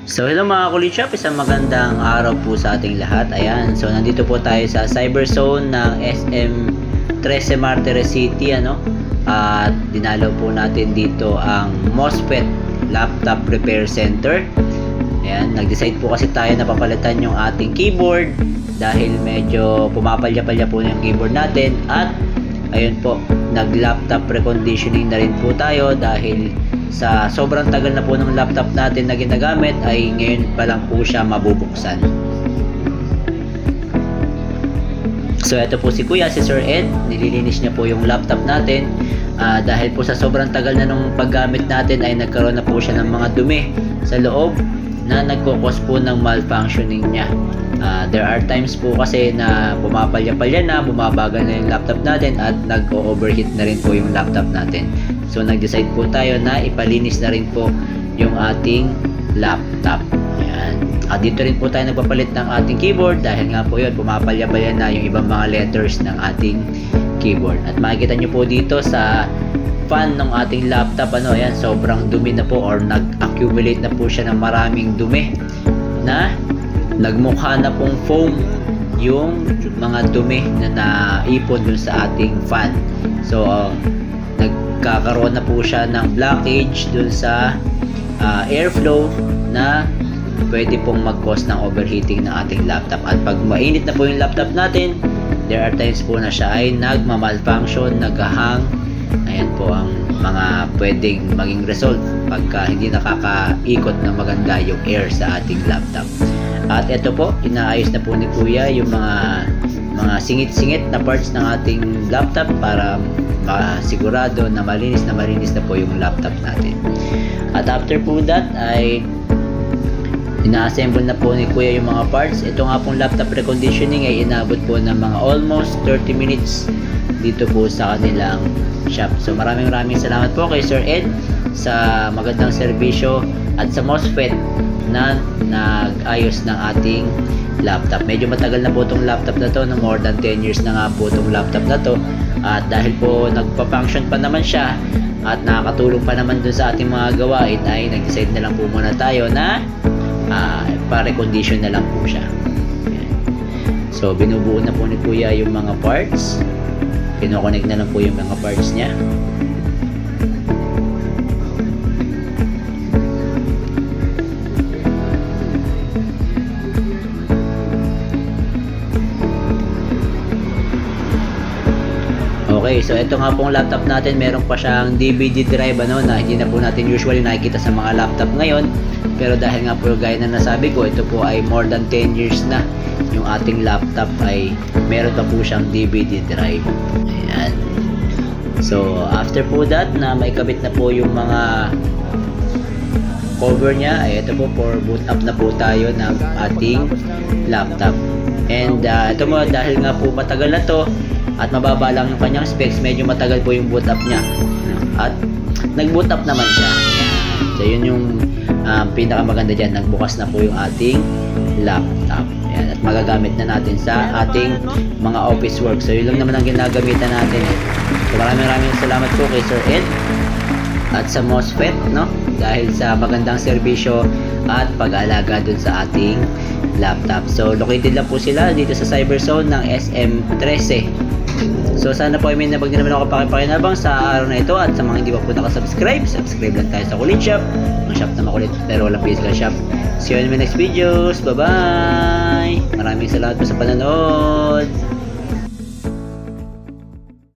So hello mga Kulit-Shop, isang magandang araw po sa ating lahat. Ayan, so nandito po tayo sa Cyberzone ng SM 13 Martires City, at dinalaw po natin dito ang MOSFET Laptop Repair Center. Ayan, nag-decide po kasi tayo na papalitan yung ating keyboard dahil medyo pumapalya-palya po yung keyboard natin, at ayun po, nag-laptop reconditioning na rin po tayo dahil sa sobrang tagal na po ng laptop natin na ginagamit ay ngayon pa lang po siya mabubuksan. So ito po si Kuya, si Sir Ed, nililinis niya po yung laptop natin dahil po sa sobrang tagal na nung paggamit natin ay nagkaroon na po siya ng mga dumi sa loob na nagkukos po ng malfunctioning niya. There are times po kasi na pumapalya-palya na, bumabagal na yung laptop natin at nag-overheat na rin po yung laptop natin. So nag-decide po tayo na ipalinis na rin po yung ating laptop. Ayan. At dito rin po tayo nagpapalit ng ating keyboard dahil nga po yun, pumapalya-palya na yung ibang mga letters ng ating keyboard. At makikita nyo po dito sa fan ng ating laptop, ayan, sobrang dumi na po or nag-accumulate na po siya ng maraming dumi na nagmukha na pong foam yung mga dumi na naipon dun sa ating fan. So nagkakaroon na po siya ng blockage dun sa airflow na pwede pong mag-cause ng overheating ng ating laptop. At pag mainit na po yung laptop natin, there are times po na siya ay nagma-malfunction, nag-hang. Ayan po ang mga pwedeng maging result pagka hindi nakakaikot na maganda yung air sa ating laptop. At ito po, inaayos na po ni Kuya yung mga singit-singit na parts ng ating laptop para masigurado na malinis na po yung laptop natin. At after po that ay ina-assemble na po ni Kuya yung mga parts. Ito nga pong laptop reconditioning ay inabot po ng mga almost 30 minutes dito po sa kanilang shop. So maraming salamat po kay Sir Ed sa magandang serbisyo at sa MOSFET na nag-ayos ng ating laptop. Medyo matagal na po itong laptop na to, more than 10 years na nga po itong laptop na to, at dahil po nagpa-function pa naman siya at nakakatulong pa naman dun sa ating mga gawain ay nag-decide na lang po muna tayo na pa-recondition na lang po siya. Ayan. So binubuo na po ni Kuya yung mga parts, kinoconnect na lang po yung mga parts niya. Okay, so ito nga pong laptop natin, meron pa siyang DVD drive na hindi na po natin usually nakikita sa mga laptop ngayon. Pero dahil nga po gaya na nasabi ko, ito po ay more than 10 years na yung ating laptop ay meron pa po siyang DVD drive. Ayan. So after po that na may kabit na po yung mga cover niya, ay ito po, for boot up na po tayo ng ating laptop. And ito mo, dahil nga po matagal na to at mababa lang yung kanyang specs, medyo matagal po yung boot up niya at nag-boot up naman siya. So yun yung pinakamaganda dyan, nagbukas na po yung ating laptop. Ayan, at magagamit na natin sa ating mga office work. So yun lang naman ang ginagamitan natin. So maraming salamat po kay Sir Ed at sa MOSFET, dahil sa magandang serbisyo at pag-aalaga dun sa ating laptop. So located lang po sila dito sa Cyberzone ng SM 13. So sana po ay may nabag din naman ako pakipakinabang sa araw na ito, at sa mga hindi pa po nakasubscribe, subscribe lang tayo sa Kulit-Shop, ang shop na makulit pero walang physical shop. See you in my next videos. Bye bye! Maraming salamat po sa panonood.